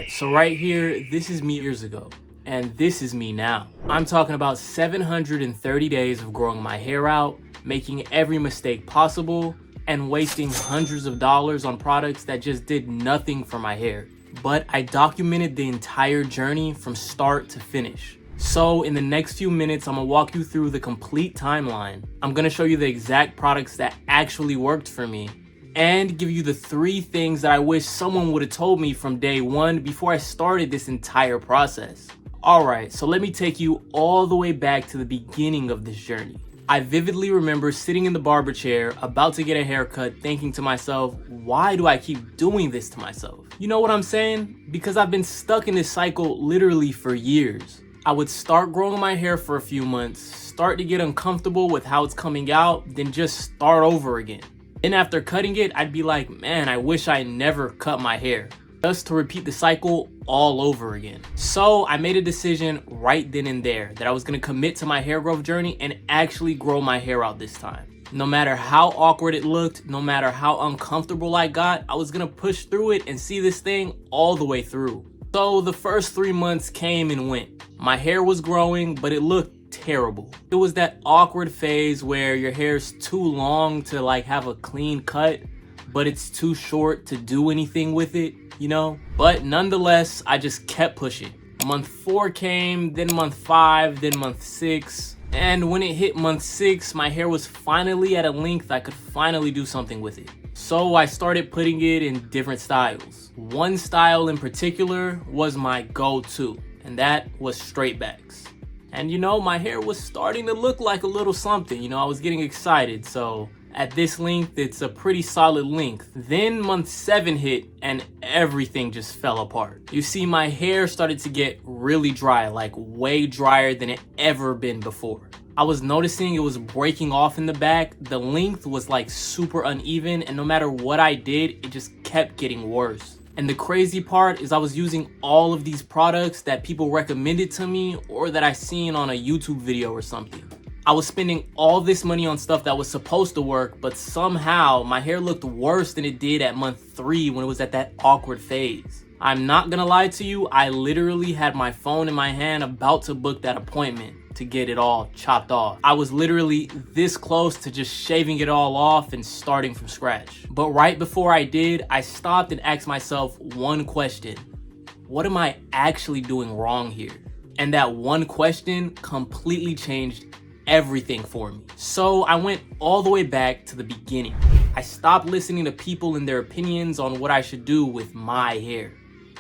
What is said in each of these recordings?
Alright, so right here, this is me years ago. And this is me now. I'm talking about 730 days of growing my hair out, making every mistake possible, and wasting hundreds of dollars on products that just did nothing for my hair. But I documented the entire journey from start to finish. So in the next few minutes, I'm gonna walk you through the complete timeline. I'm gonna show you the exact products that actually worked for me, and give you the 3 things that I wish someone would have told me from day one before I started this entire process. Alright, so let me take you all the way back to the beginning of this journey. I vividly remember sitting in the barber chair, about to get a haircut, thinking to myself, why do I keep doing this to myself? You know what I'm saying? Because I've been stuck in this cycle literally for years. I would start growing my hair for a few months, start to get uncomfortable with how it's coming out, then just start over again. Then after cutting it, I'd be like, man, I wish I never cut my hair. Just to repeat the cycle all over again. So I made a decision right then and there that I was gonna commit to my hair growth journey and actually grow my hair out this time. No matter how awkward it looked, no matter how uncomfortable I got, I was gonna push through it and see this thing all the way through. So the first 3 months came and went. My hair was growing, but it looked terrible. It was that awkward phase where your hair's too long to like have a clean cut, but it's too short to do anything with it, you know? But nonetheless, I just kept pushing. Month 4 came, then month 5, then month 6. And when it hit month 6, my hair was finally at a length I could finally do something with it. So I started putting it in different styles. One style in particular was my go-to, and that was straight backs. And you know, my hair was starting to look like a little something, you know, I was getting excited. So at this length, it's a pretty solid length. Then month 7 hit and everything just fell apart. You see, my hair started to get really dry, like way drier than it ever been before. I was noticing it was breaking off in the back. The length was like super uneven, and no matter what I did, it just kept getting worse. And the crazy part is I was using all of these products that people recommended to me or that I seen on a YouTube video or something. I was spending all this money on stuff that was supposed to work, but somehow my hair looked worse than it did at month 3 when it was at that awkward phase. I'm not gonna lie to you, I literally had my phone in my hand about to book that appointment to get it all chopped off. I was literally this close to just shaving it all off and starting from scratch. But right before I did, I stopped and asked myself one question. What am I actually doing wrong here? And that one question completely changed everything for me. So I went all the way back to the beginning. I stopped listening to people and their opinions on what I should do with my hair.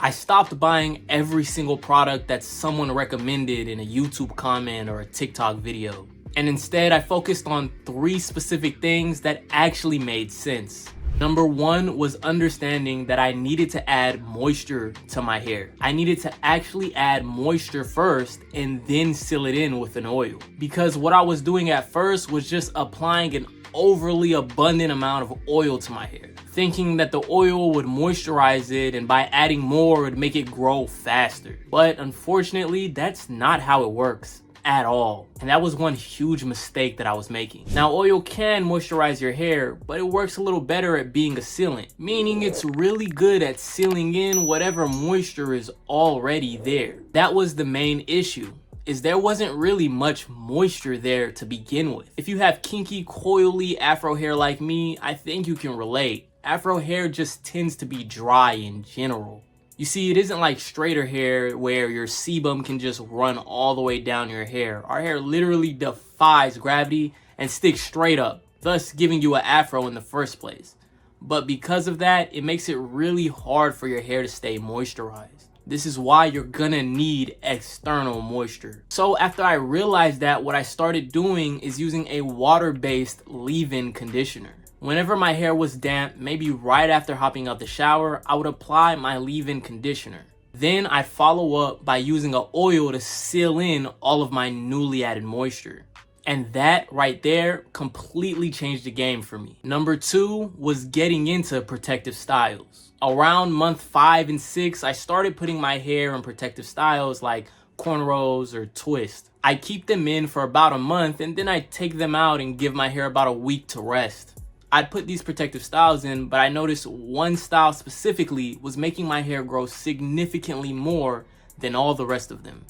I stopped buying every single product that someone recommended in a YouTube comment or a TikTok video. And instead, I focused on 3 specific things that actually made sense. Number 1 was understanding that I needed to add moisture to my hair. I needed to actually add moisture first and then seal it in with an oil. Because what I was doing at first was just applying an overly abundant amount of oil to my hair, thinking that the oil would moisturize it and by adding more it would make it grow faster. But unfortunately, that's not how it works at all. And that was one huge mistake that I was making. Now, oil can moisturize your hair, but it works a little better at being a sealant, meaning it's really good at sealing in whatever moisture is already there. That was the main issue, is there wasn't really much moisture there to begin with. If you have kinky, coily Afro hair like me, I think you can relate. Afro hair just tends to be dry in general. You see, it isn't like straighter hair where your sebum can just run all the way down your hair. Our hair literally defies gravity and sticks straight up, thus giving you an afro in the first place. But because of that, it makes it really hard for your hair to stay moisturized. This is why you're gonna need external moisture. So after I realized that, what I started doing is using a water-based leave-in conditioner. Whenever my hair was damp, maybe right after hopping out the shower, I would apply my leave-in conditioner. Then I follow up by using an oil to seal in all of my newly added moisture. And that right there completely changed the game for me. Number 2 was getting into protective styles. Around month 5 and 6, I started putting my hair in protective styles like cornrows or twist. I keep them in for about a month and then I take them out and give my hair about a week to rest. I'd put these protective styles in, but I noticed one style specifically was making my hair grow significantly more than all the rest of them.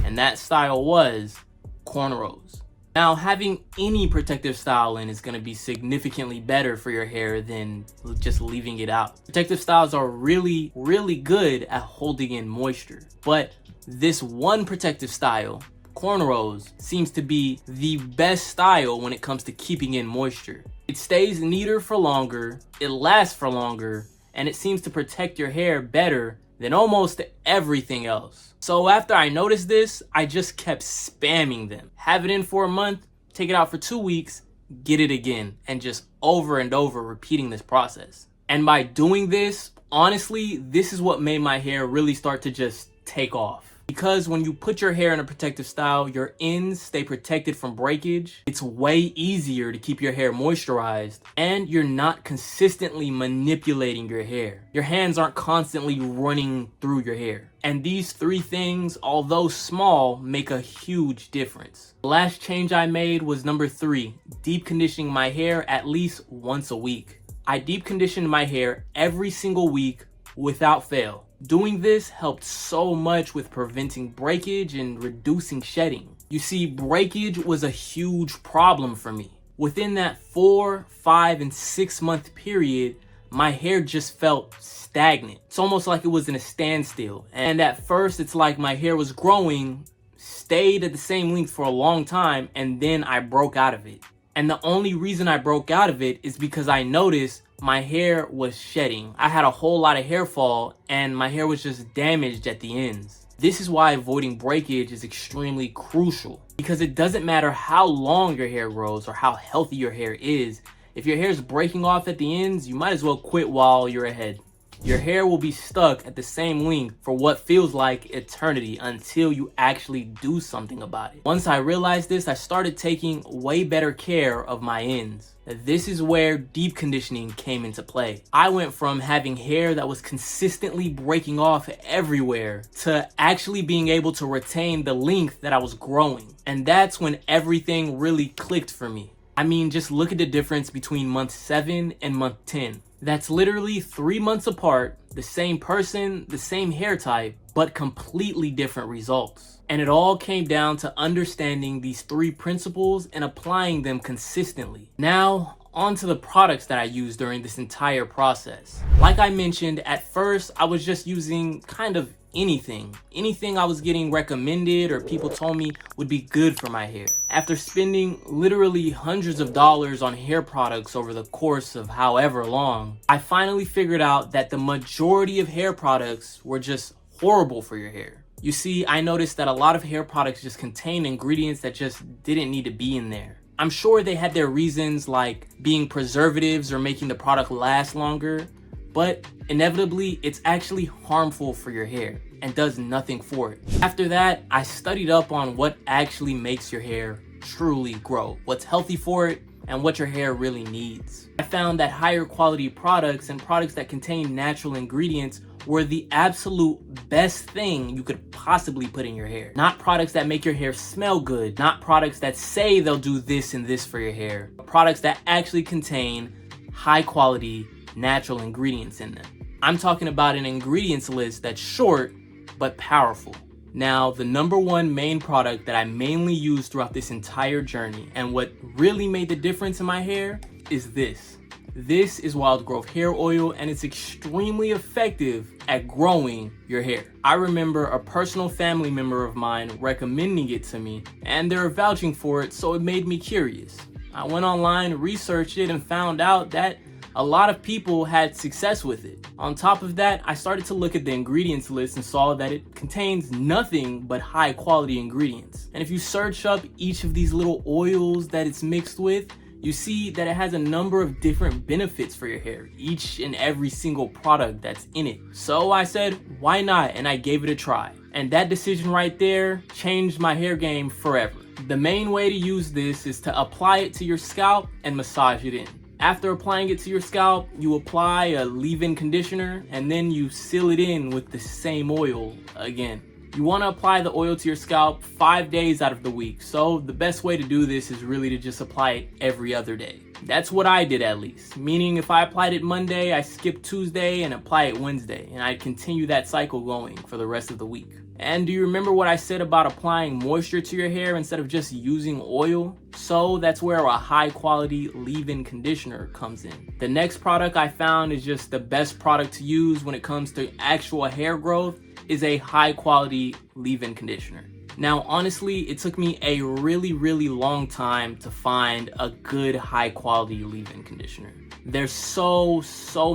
And that style was cornrows. Now, having any protective style in is going to be significantly better for your hair than just leaving it out. Protective styles are really, really good at holding in moisture. But this one protective style, cornrows, seems to be the best style when it comes to keeping in moisture. It stays neater for longer, it lasts for longer, and it seems to protect your hair better than almost everything else. So after I noticed this, I just kept spamming them. Have it in for a month, take it out for 2 weeks, get it again, and just over and over repeating this process. And by doing this, honestly, this is what made my hair really start to just take off. Because when you put your hair in a protective style, your ends stay protected from breakage. It's way easier to keep your hair moisturized, and you're not consistently manipulating your hair. Your hands aren't constantly running through your hair. And these 3 things, although small, make a huge difference. The last change I made was number 3, deep conditioning my hair at least once a week. I deep conditioned my hair every single week without fail. Doing this helped so much with preventing breakage and reducing shedding. You see, breakage was a huge problem for me. Within that 4, 5, and 6 month period, my hair just felt stagnant. It's almost like it was in a standstill. And at first, it's like my hair was growing, stayed at the same length for a long time, and then I broke out of it. And the only reason I broke out of it is because I noticed my hair was shedding. I had a whole lot of hair fall and my hair was just damaged at the ends. This is why avoiding breakage is extremely crucial, because it doesn't matter how long your hair grows or how healthy your hair is. If your hair is breaking off at the ends, you might as well quit while you're ahead. Your hair will be stuck at the same length for what feels like eternity until you actually do something about it. Once I realized this, I started taking way better care of my ends. This is where deep conditioning came into play. I went from having hair that was consistently breaking off everywhere to actually being able to retain the length that I was growing. And that's when everything really clicked for me. I mean, just look at the difference between month 7 and month 10. That's literally 3 months apart, the same person, the same hair type, but completely different results. And it all came down to understanding these 3 principles and applying them consistently. Now, on to the products that I used during this entire process. Like I mentioned, at first, I was just using kind of anything I was getting recommended or people told me would be good for my hair. After spending literally hundreds of dollars on hair products over the course of however long, I finally figured out that the majority of hair products were just horrible for your hair. You see, I noticed that a lot of hair products just contain ingredients that just didn't need to be in there. I'm sure they had their reasons, like being preservatives or making the product last longer, but inevitably, it's actually harmful for your hair and does nothing for it. After that, I studied up on what actually makes your hair truly grow, what's healthy for it, and what your hair really needs. I found that higher quality products and products that contain natural ingredients were the absolute best thing you could possibly put in your hair. Not products that make your hair smell good, not products that say they'll do this and this for your hair, but products that actually contain high quality natural ingredients in them. I'm talking about an ingredients list that's short but powerful. Now, the number 1 main product that I mainly used throughout this entire journey and what really made the difference in my hair is this. This is Wild Growth Hair Oil, and it's extremely effective at growing your hair. I remember a personal family member of mine recommending it to me, and they're vouching for it, so it made me curious. I went online, researched it, and found out that a lot of people had success with it. On top of that, I started to look at the ingredients list and saw that it contains nothing but high quality ingredients. And if you search up each of these little oils that it's mixed with, you see that it has a number of different benefits for your hair, each and every single product that's in it. So I said, why not? And I gave it a try. And that decision right there changed my hair game forever. The main way to use this is to apply it to your scalp and massage it in. After applying it to your scalp, you apply a leave-in conditioner and then you seal it in with the same oil again. You want to apply the oil to your scalp 5 days out of the week. So the best way to do this is really to just apply it every other day. That's what I did, at least. Meaning if I applied it Monday, I skipped Tuesday and apply it Wednesday, and I'd continue that cycle going for the rest of the week. And do you remember what I said about applying moisture to your hair instead of just using oil? So that's where a high quality leave-in conditioner comes in. The next product I found is just the best product to use when it comes to actual hair growth is a high quality leave-in conditioner. Now, honestly, it took me a really long time to find a good high quality leave-in conditioner. There's so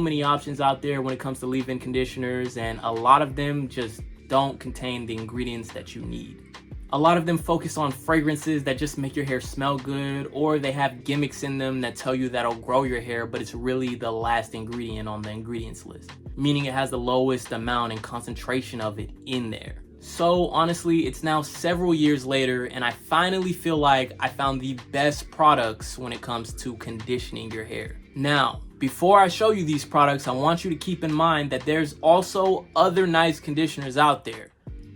many options out there when it comes to leave-in conditioners, and a lot of them just don't contain the ingredients that you need. A lot of them focus on fragrances that just make your hair smell good, or they have gimmicks in them that tell you that'll grow your hair, but it's really the last ingredient on the ingredients list, meaning it has the lowest amount and concentration of it in there. So honestly, it's now several years later, and I finally feel like I found the best products when it comes to conditioning your hair. Now, before I show you these products, I want you to keep in mind that there's also other nice conditioners out there.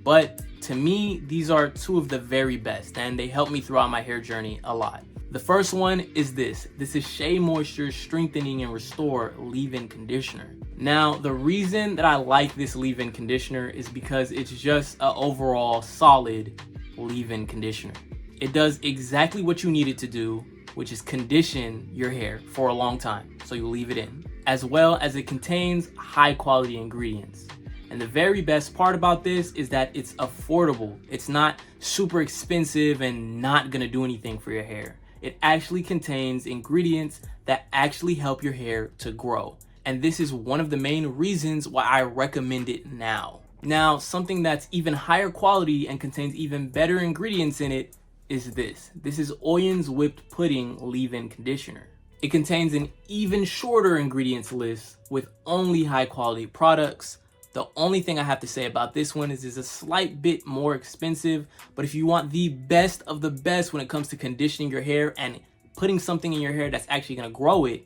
But to me, these are two of the very best, and they help me throughout my hair journey a lot. The first one is this. This is Shea Moisture's Strengthening and Restore Leave-In Conditioner. Now, the reason that I like this leave-in conditioner is because it's just an overall solid leave-in conditioner. It does exactly what you need it to do, which is condition your hair for a long time, so you leave it in, as well as it contains high quality ingredients. And the very best part about this is that it's affordable. It's not super expensive and not gonna do anything for your hair. It actually contains ingredients that actually help your hair to grow. And this is one of the main reasons why I recommend it now. Now, something that's even higher quality and contains even better ingredients in it is this. This is Oyen's Whipped Pudding Leave-In Conditioner. It contains an even shorter ingredients list with only high quality products. The only thing I have to say about this one is it's a slight bit more expensive, but if you want the best of the best when it comes to conditioning your hair and putting something in your hair that's actually gonna grow it,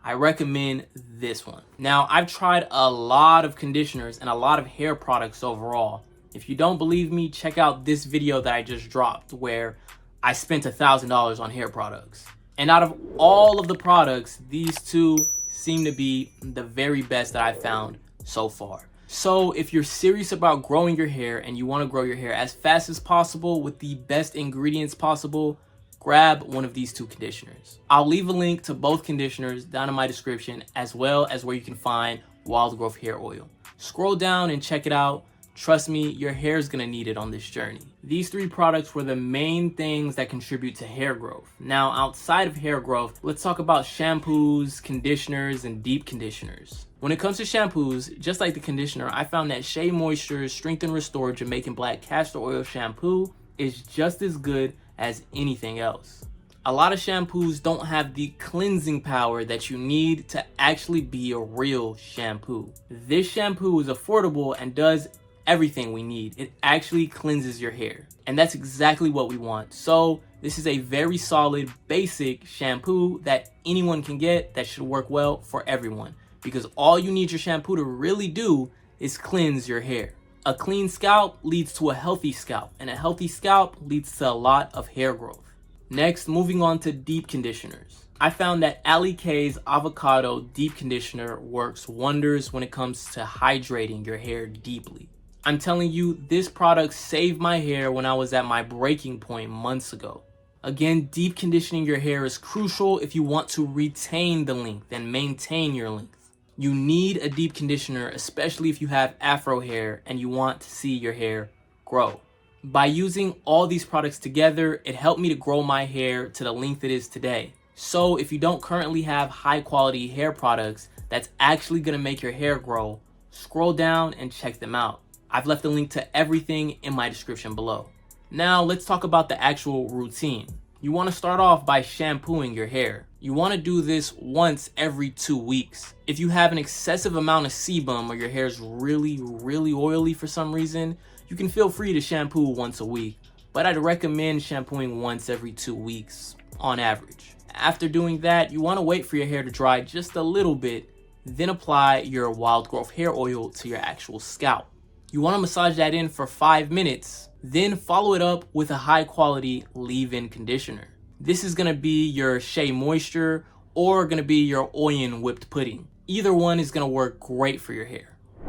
I recommend this one. Now, I've tried a lot of conditioners and a lot of hair products overall. If you don't believe me, check out this video that I just dropped where I spent $1,000 on hair products. And out of all of the products, these two seem to be the very best that I've found so far. So if you're serious about growing your hair and you want to grow your hair as fast as possible with the best ingredients possible, grab one of these two conditioners. I'll leave a link to both conditioners down in my description, as well as where you can find Wild Growth Hair Oil. Scroll down and check it out. Trust me, your hair is gonna need it on this journey. These three products were the main things that contribute to hair growth. Now, outside of hair growth, let's talk about shampoos, conditioners, and deep conditioners. When it comes to shampoos, just like the conditioner, I found that Shea Moisture's Strength and Restore Jamaican Black Castor Oil Shampoo is just as good as anything else. A lot of shampoos don't have the cleansing power that you need to actually be a real shampoo. This shampoo is affordable and does everything we need. It actually cleanses your hair, and that's exactly what we want. So this is a very solid basic shampoo that anyone can get that should work well for everyone, because all you need your shampoo to really do is cleanse your hair. A clean scalp leads to a healthy scalp, and a healthy scalp leads to a lot of hair growth. Next, moving on to deep conditioners. I found that Ali K's Avocado Deep Conditioner works wonders when it comes to hydrating your hair deeply. I'm telling you, this product saved my hair when I was at my breaking point months ago. Again, deep conditioning your hair is crucial if you want to retain the length and maintain your length. You need a deep conditioner, especially if you have Afro hair and you want to see your hair grow. By using all these products together, it helped me to grow my hair to the length it is today. So if you don't currently have high quality hair products that's actually gonna make your hair grow, scroll down and check them out. I've left a link to everything in my description below. Now let's talk about the actual routine. You wanna start off by shampooing your hair. You wanna do this once every 2 weeks. If you have an excessive amount of sebum or your hair is really oily for some reason, you can feel free to shampoo once a week, but I'd recommend shampooing once every 2 weeks on average. After doing that, you wanna wait for your hair to dry just a little bit, then apply your Wild Growth Hair Oil to your actual scalp. You wanna massage that in for 5 minutes, then follow it up with a high quality leave-in conditioner. This is gonna be your Shea Moisture or gonna be your Oyen whipped pudding. Either one is gonna work great for your hair.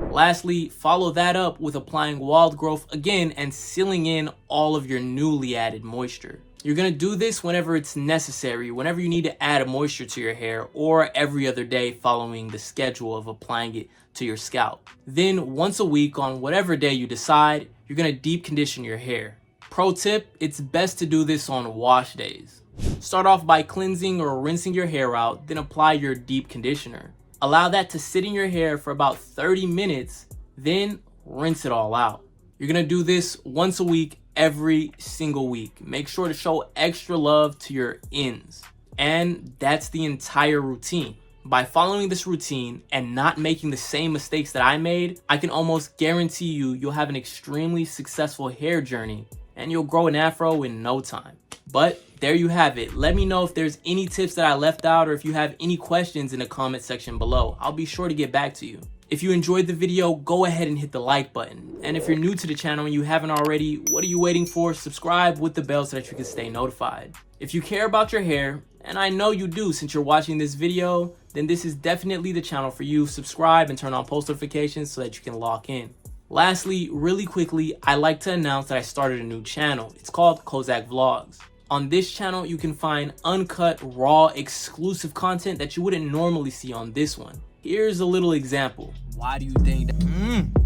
Lastly, follow that up with applying wild growth again and sealing in all of your newly added moisture. You're gonna do this whenever it's necessary, whenever you need to add a moisture to your hair, or every other day following the schedule of applying it to your scalp. Then once a week on whatever day you decide, you're gonna deep condition your hair. Pro tip, it's best to do this on wash days. Start off by cleansing or rinsing your hair out, then apply your deep conditioner. Allow that to sit in your hair for about 30 minutes, then rinse it all out. You're gonna do this once a week, every single week. Make sure to show extra love to your ends. And that's the entire routine. By following this routine and not making the same mistakes that I made, I can almost guarantee you'll have an extremely successful hair journey and you'll grow an afro in no time. But there you have it. Let me know if there's any tips that I left out or if you have any questions in the comment section below. I'll be sure to get back to you. If you enjoyed the video, go ahead and hit the like button. And if you're new to the channel and you haven't already, what are you waiting for? Subscribe with the bell so that you can stay notified. If you care about your hair, and I know you do since you're watching this video, then this is definitely the channel for you. Subscribe and turn on post notifications so that you can lock in. Lastly, really quickly, I like to announce that I started a new channel. It's called Kozact Vlogs. On this channel, you can find uncut, raw, exclusive content that you wouldn't normally see on this one. Here's a little example. Why do you think that?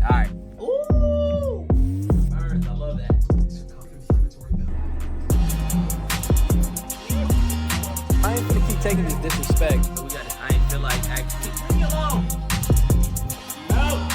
Alright. Ooh! Birds, I love that. I ain't gonna keep taking this disrespect. So we got it. I ain't feel like actually. Leave me alone! No!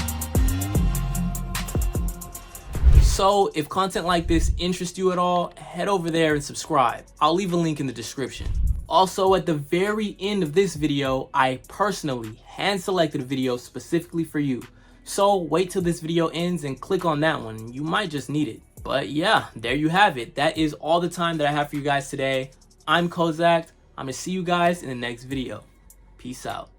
So, if content like this interests you at all, head over there and subscribe. I'll leave a link in the description. Also, at the very end of this video, I personally hand-selected a video specifically for you. So, wait till this video ends and click on that one. You might just need it. But yeah, there you have it. That is all the time that I have for you guys today. I'm Kozact. I'm gonna see you guys in the next video. Peace out.